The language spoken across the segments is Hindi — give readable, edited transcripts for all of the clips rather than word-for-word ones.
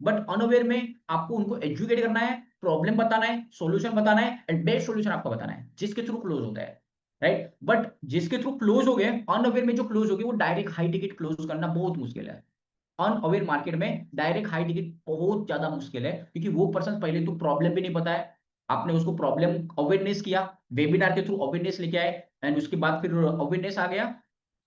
बट अनअवेयर में आपको उनको एजुकेट करना है, प्रॉब्लम बताना है, सॉल्यूशन बताना है एंड बेस्ट सॉल्यूशन आपका बताना है, जिसके थ्रू क्लोज होता है, राइट। बट जिसके थ्रू क्लोज हो गए, अनअवेयर में जो क्लोज हो गए वो डायरेक्ट हाई टिकट क्लोज करना बहुत मुश्किल है। अनअवेयर मार्केट में डायरेक्ट हाई टिकट बहुत ज्यादा मुश्किल है, क्योंकि वो पर्सन पहले तो प्रॉब्लम भी नहीं पता है, आपने उसको प्रॉब्लम अवेयरनेस किया, वेबिनार के थ्रू अवेयरनेस लेके आए एंड उसके बाद फिर अवेयरनेस आ गया,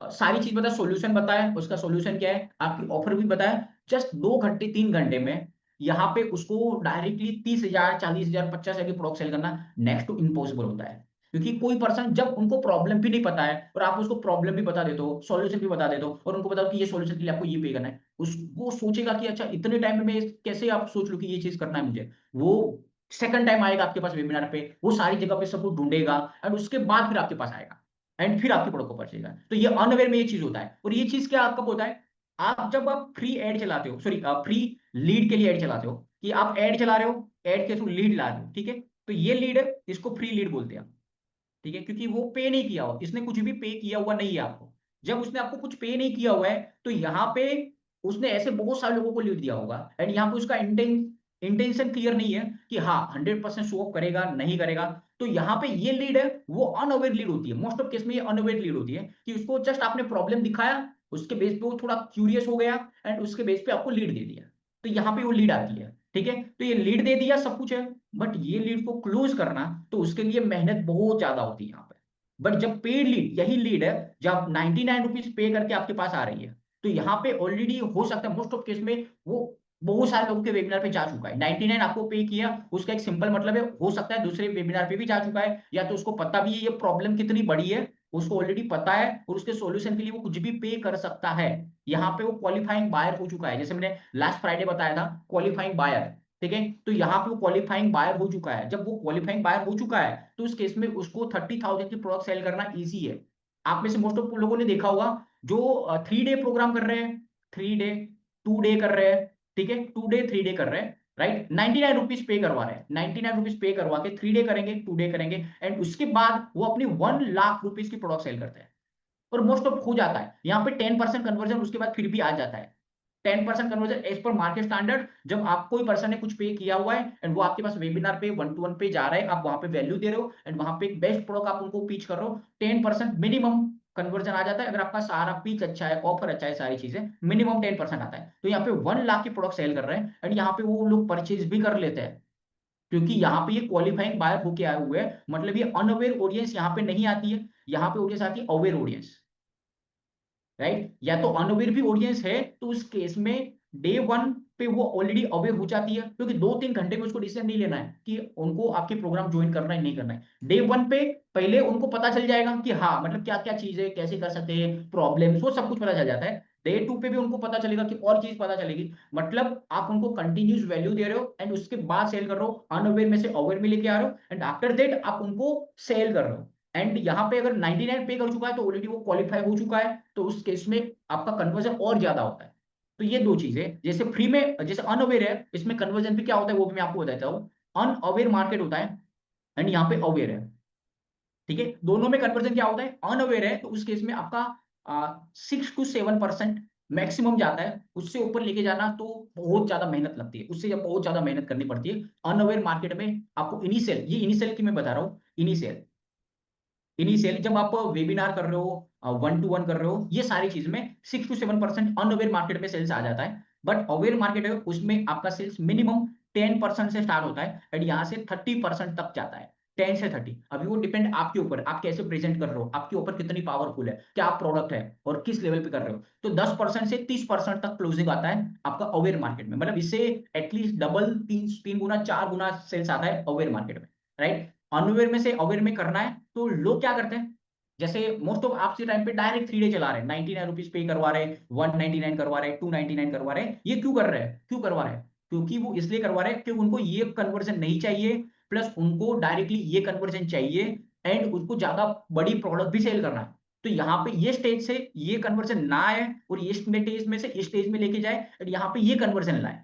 सारी चीज बताया, सॉल्यूशन बताया, उसका सॉल्यूशन क्या है, आपकी ऑफर भी बताया, जस्ट 2 घंटे 3 घंटे में यहाँ पे उसको डायरेक्टली 30,000 40,000 50,000 की प्रोडक्ट सेल करना नेक्स्ट टू इम्पॉसिबल होता है। क्योंकि कोई पर्सन जब उनको प्रॉब्लम भी नहीं पता है और आप उसको प्रॉब्लम भी बता देते हो, सॉल्यूशन भी बता देते हो और उनको बताओ कि ये सॉल्यूशन के लिए आपको ये पे करना है, उस वो सोचेगा कि अच्छा इतने टाइम में कैसे आप सोच लो कि ये चीज करना है मुझे। वो सेकंड टाइम आएगा आपके पास वेबिनार पे, वो सारी जगह पे सब कुछ ढूंढेगा एंड उसके बाद फिर आपके पास आएगा एंड फिर आपके प्रोडक्ट को परचेगा। तो ये अनअवेयर में ये चीज होता है। और ये चीज क्या कब होता है, आप जब आप फ्री एड चलाते हो, सॉरी फ्री लीड के लिए एड चलाते हो, कि आप एड चला रहे हो, एड के थ्रू लीड ला रहे हो, ठीक है, तो ये लीड है, इसको फ्री लीड बोलते हैं, ठीक है, क्योंकि वो पे नहीं किया हुआ, इसने कुछ भी पे किया हुआ नहीं है आपको। जब उसने आपको कुछ पे नहीं किया हुआ है तो यहाँ पे उसने ऐसे बहुत सारे लोगों को लीड दिया होगा एंड यहाँ पे उसका इंटेंशन क्लियर नहीं है कि हाँ 100% शो ऑफ करेगा नहीं करेगा। तो यहाँ पे ये लीड है वो अनअवेयर लीड होती है, मोस्ट ऑफ केस में ये अनअवेयर लीड होती है, कि उसको जस्ट आपने प्रॉब्लम दिखाया, उसके बेस पे वो थोड़ा क्यूरियस हो गया एंड उसके बेस पे आपको लीड दे दिया, तो यहाँ पे वो लीड आती है, ठीक है। तो ये लीड दे दिया सब कुछ है, बट ये लीड को क्लोज करना तो उसके लिए मेहनत बहुत ज्यादा होती है यहाँ पे। बट जब पेड लीड, यही लीड है जब 99 रुपीज पे करके आपके पास आ रही है, तो यहाँ पे ऑलरेडी हो सकता है मोस्ट ऑफ केस में वो बहुत सारे लोगों के वेबिनार पे जा चुका है, 99 आपको पे किया, उसका एक सिंपल मतलब है, हो सकता है दूसरे वेबिनार पे भी जा चुका है, या तो उसको पता भी है ये प्रॉब्लम कितनी बड़ी है, उसको ऑलरेडी पता है और उसके सॉल्यूशन के लिए वो कुछ भी पे कर सकता है। यहाँ पे वो क्वालिफाइंग बायर हो चुका है, जैसे मैंने लास्ट फ्राइडे बताया था क्वालिफाइंग बायर, ठीक है। तो यहाँ पे वो क्वालिफाइंग बायर हो चुका है, जब वो क्वालिफाइंग बायर हो चुका है तो उस केस में उसको 30,000 की प्रोडक्ट सेल करना ईजी है। आप में से मोस्ट ऑफ लोगों ने देखा होगा जो 3 डे प्रोग्राम कर रहे हैं, 3 डे 2 डे कर रहे हैं, ठीक है, 2 डे 3 डे कर रहे हैं, राइट, 99 रुपीज पे करवा रहे हैं, 99 रुपीज पे करवा के 3 डे करेंगे 2 डे करेंगे एंड उसके बाद वो अपनी 1 लाख रुपीज की प्रोडक्ट सेल करते हैं। और मोस्ट ऑफ हो जाता है यहाँ पे 10% कन्वर्जन उसके बाद फिर भी आ जाता है, 10% conversion as per market standard. जब आप कोई पर्सन ने कुछ पे किया हुआ है एंड वो आपके पास वेबिनार पे 1-to-1 पे जा रहा है, आप वहां पे वैल्यू दे रहे हो एंड वहां पे एक बेस्ट प्रोडक्ट आप उनको पीच कर रहे हो, 10% मिनिमम कन्वर्जन आ जाता है। अगर आपका सारा पीच अच्छा है, ऑफर अच्छा है, सारी चीजें, मिनिमम 10% आता है। तो यहाँ पे 1 लाख की प्रोडक्ट सेल कर रहे हैं एंड यहाँ पे वो लोग परचेज भी कर लेते हैं, क्योंकि यहाँ पे ये क्वालिफाइंग बायर होके आए हुए हैं, मतलब ये अनअवेयर ऑडियंस यहाँ पे नहीं आती है, यहाँ पे ऑडियंस आती है अवेयर ऑडियंस, राइट। या तो अनअवेयर भी ऑडियंस है तो उस केस में डे वन पे वो ऑलरेडी अवेयर हो जाती है, क्योंकि 2-3 घंटे में उसको डिसीजन नहीं लेना है कि उनको आपके प्रोग्राम ज्वाइन करना है नहीं करना है। डे वन पे पहले उनको पता चल जाएगा कि हाँ मतलब क्या क्या चीज है, कैसे कर सकते हैं, प्रॉब्लम वो सब कुछ पता चल जाता है। डे टू पे भी उनको पता चलेगा कि और चीज पता चलेगी, मतलब आप उनको कंटिन्यूस वैल्यू दे रहे हो एंड उसके बाद सेल कर रहे हो, अनअवेयर में से अवेयर में लेके आ रहे हो एंड आफ्टर दैट आप उनको सेल कर रहे हो। एंड यहाँ पे अगर 99 पे कर चुका है तो ऑलरेडी वो क्वालिफाई हो चुका है, तो उस केस में आपका कन्वर्जन और ज्यादा होता है। तो ये दो चीजें, जैसे फ्री में, जैसे अनअवेयर है, इसमें कन्वर्जन भी क्या होता है वो भी मैं आपको बताता हूँ। अनअवेयर मार्केट होता है एंड यहाँ पे अवेयर है, ठीक है, दोनों में कन्वर्जन क्या होता है, अनअवेयर है तो उस केस में आपका 6-7% मैक्सिमम जाता है, उससे ऊपर लेके जाना तो बहुत ज्यादा मेहनत लगती है, उससे जब बहुत ज्यादा मेहनत करनी पड़ती है। अनअवेयर मार्केट में आपको इनिशियल, ये इनिशियल की मैं बता रहा हूँ, इनिशियल इनिशियल जब आप वेबिनार कर रहे हो, 1-to-1 कर रहे हो, ये सारी चीज में 6-7% अनअवेयर मार्केट में सेल्स आ जाता है। बट अवेयर मार्केट है उसमें आपका सेल्स मिनिमम 10% से स्टार्ट होता है एंड यहाँ से 30% तक जाता है, 10 से 30। अभी वो डिपेंड आपके ऊपर, आप कैसे प्रेजेंट कर रहे हो, आपके ऊपर कितनी पावरफुल है, क्या प्रोडक्ट है और किस लेवल पे कर रहे हो। तो 10% से 30% तक क्लोजिंग आता है आपका अवेयर मार्केट में, मतलब इससे एटलीस्ट डबल, 3 गुना 4 गुना सेल्स आता है अवेयर मार्केट में, राइट। अनअवेयर में से अवेयर में करना है तो लोग क्या करते हैं, जैसे मोस्ट ऑफ आपसे टाइम पे डायरेक्ट 3 डे चला रहे हैं, 99 रुपीज पे करवा रहे हैं, 199 करवा रहे हैं, 299 करवा रहे हैं, ये क्यों कर रहे हैं, क्यों करवा रहे हैं, क्योंकि वो इसलिए करवा रहे हैं कि उनको ये कन्वर्जन नहीं चाहिए, प्लस उनको डायरेक्टली ये कन्वर्जन चाहिए एंड उसको ज्यादा बड़ी प्रोडक्ट भी सेल करना है। तो यहाँ पे ये स्टेज से ये कन्वर्जन ना आए और ये स्टेज में से इस स्टेज में लेके जाए और यहाँ पे ये कन्वर्जन लाए,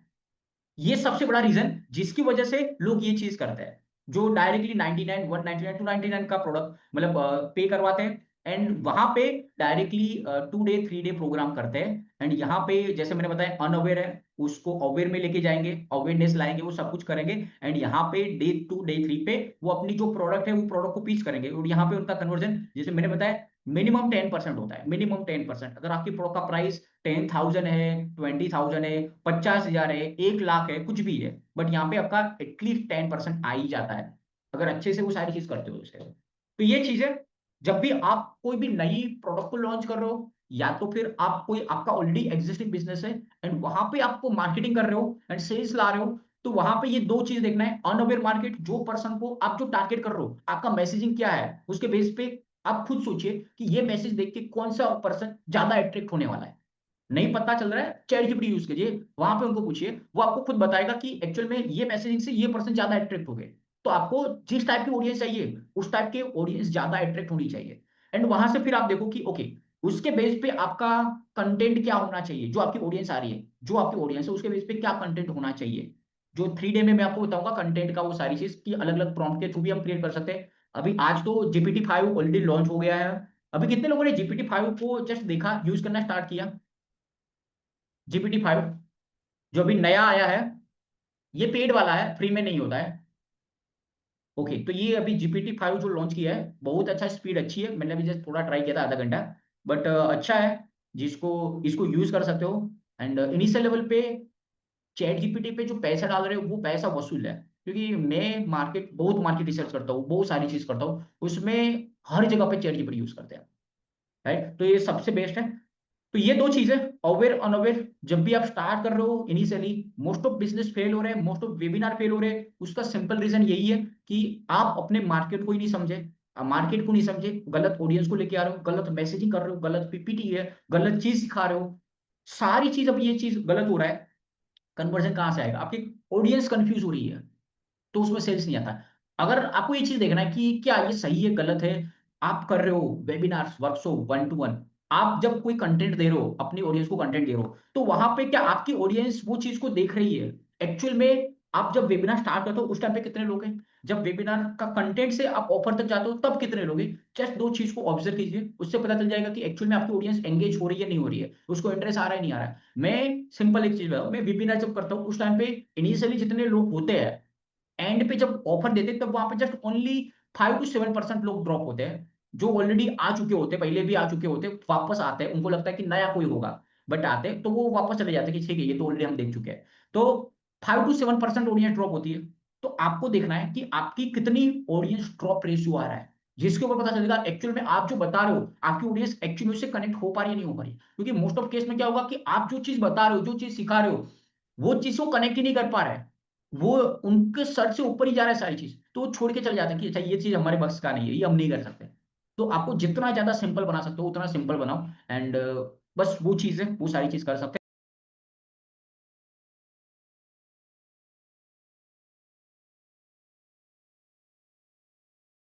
ये सबसे बड़ा रीजन जिसकी वजह से लोग ये चीज करते हैं, जो डायरेक्टली 99 199 299 का प्रोडक्ट मतलब पे करवाते हैं एंड वहां पे डायरेक्टली 2 डे 3 डे प्रोग्राम करते हैं एंड यहाँ पे जैसे मैंने बताया अनअवेयर है, उसको अवेयर में लेके जाएंगे, अवेयरनेस लाएंगे, वो सब कुछ करेंगे। एंड यहाँ पे डे 2 डे 3 पे वो अपनी जो प्रोडक्ट है वो प्रोडक्ट को पिच करेंगे, और यहाँ पे उनका कन्वर्जन जैसे मैंने बताया मिनिमम 10% होता है, मिनिमम 10%। अगर आपकी प्रोडक्ट का प्राइस 10,000 है, 20,000 है, 50,000 है, 1 लाख है, कुछ भी है, बट यहाँ पे आपका एटलीस्ट 10% आ ही जाता है अगर अच्छे से वो सारी चीज करते हो उसके। तो ये चीजें, जब भी आप कोई भी नई प्रोडक्ट को लॉन्च कर रहे हो, या तो फिर आप कोई आपका ऑलरेडी एग्जिस्टिंग बिजनेस है एंड वहां पे आपको मार्केटिंग कर रहे हो एंड सेल्स ला रहे हो, तो वहां पे ये दो चीज देखना है। अनअवेयर मार्केट, जो पर्सन को आप जो टारगेट कर रहे हो, आपका मैसेजिंग क्या है, उसके बेस पे आप खुद सोचिए कि ये मैसेज देख के कौन सा पर्सन ज्यादा अट्रैक्ट होने वाला है। नहीं पता चल रहा है, चैट जीपीटी यूज कीजिए, वहां पे उनको पूछिए, वो आपको खुद बताएगा कि एक्चुअल में ये मैसेजिंग से ये पर्सन ज्यादा अट्रैक्ट हो गए। तो आपको जिस टाइप की ऑडियंस चाहिए उस टाइप के ऑडियंस ज्यादा अट्रैक्ट होनी चाहिए। एंड वहां से फिर आप देखो कि ओके, उसके बेस पे आपका कंटेंट क्या होना चाहिए, जो आपकी ऑडियंस आ रही है, जो आपकी ऑडियंस है उसके बेस पे क्या कंटेंट होना चाहिए। जो 3 डे में मैं आपको बताऊंगा कंटेंट का, वो सारी चीज की अलग अलग प्रॉम्प्ट के थ्रू भी हम क्रिएट कर सकते हैं। अभी आज तो GPT-5 ऑलरेडी लॉन्च हो गया है। अभी कितने लोगों ने GPT-5 को जस्ट देखा, यूज करना स्टार्ट किया? GPT-5 जो अभी नया आया है, ये पेड वाला है, फ्री में नहीं होता है। ओके, तो ये अभी GPT-5 जो लॉन्च किया है, बहुत अच्छा, स्पीड अच्छी है। मैंने अभी जस्ट थोड़ा ट्राई किया था, आधा घंटा, बट अच्छा है। जिसको इसको यूज कर सकते हो। एंड इनिशियल लेवल पे चैट जीपीटी पे जो पैसा डाल रहे हो वो पैसा वसूल है, क्योंकि मैं बहुत मार्केट रिसर्च करता हूँ, बहुत सारी चीज करता हूँ, उसमें हर जगह पे चैट जीपीटी यूज करते हैं। राइट, तो ये सबसे बेस्ट है। तो ये दो चीजें, अवेयर अनअवेयर, जब भी आप स्टार्ट कर रहे हो initially, most of business fail हो रहे हैं, मोस्ट ऑफ वेबिनार फेल हो रहे हैं, उसका सिंपल रीजन यही है कि आप अपने मार्केट को ही नहीं समझे। मार्केट को नहीं समझे, गलत ऑडियंस को लेके आ रहे हो, गलत मैसेजिंग कर रहे हो, गलत पीपीटी है, गलत चीज सिखा रहे हो, सारी चीज। अब ये चीज गलत हो रहा है, कन्वर्जन कहां से आएगा? आपकी ऑडियंस कंफ्यूज हो रही है, तो उसमें सेल्स नहीं आता। अगर आपको ये चीज देखना है कि क्या ये सही है गलत है, आप कर रहे हो वेबिनार्स, वर्कशॉप, 1 to 1, आप जब कोई कंटेंट दे रहे हो, अपनी ऑडियंस को कंटेंट दे रहे हो, तो वहां पे क्या आपकी ऑडियंस वो चीज को देख रही है? एक्चुअल में आप जब वेबिनार स्टार्ट करते हो उस टाइम पे कितने लोग हैं, जब वेबिनार का कंटेंट से आप ऑफर तक जाते हो तब कितने लोग हैं? जस्ट दो चीज को ऑब्जर्व कीजिए, उससे पता चल जाएगा कि एक्चुअल में आपकी ऑडियंस एंगेज हो रही है नहीं हो रही है, उसको इंटरेस्ट आ रहा है नहीं आ रहा है। मैं सिंपल एक चीज बताऊं, मैं वेबिनार जब करता हूँ उस टाइम पे इनिशियली जितने लोग होते हैं, एंड पे जब ऑफर देते हैं, तब वहां पे जस्ट ओनली 5 to 7% लोग ड्रॉप होते हैं, जो ऑलरेडी आ चुके होते हैं, पहले भी आ चुके होते हैं, वापस आते हैं, उनको लगता है कि नया कोई होगा, बट आते हैं तो वो वापस चले जाते हैं कि ठीक है ये तो ऑलरेडी हम देख चुके हैं। तो 5 to 7% ऑडियंस ड्रॉप होती है। तो आपको देखना है कि आपकी कितनी ऑडियंस ड्रॉप रेशियो आ रहा है, जिसके ऊपर पता चलेगा एक्चुअल में आप जो बता रहे हो आपकी ऑडियंस एक्चुअली उससे कनेक्ट हो पा रही है नहीं हो पा रही। क्योंकि मोस्ट ऑफ केस में क्या होगा कि आप जो चीज बता रहे हो, जो चीज सिखा रहे हो, वो चीज को कनेक्ट ही नहीं कर पा रहे हैं, वो उनके सर से ऊपर ही जा रहा है सारी चीज, तो वो छोड़ के चले जाते हैं कि अच्छा ये चीज हमारे बस का नहीं है, ये हम नहीं कर सकते। तो आपको जितना ज्यादा सिंपल बना सकते हो उतना सिंपल बनाओ, एंड बस वो चीज है, वो सारी चीज कर सकते हैं।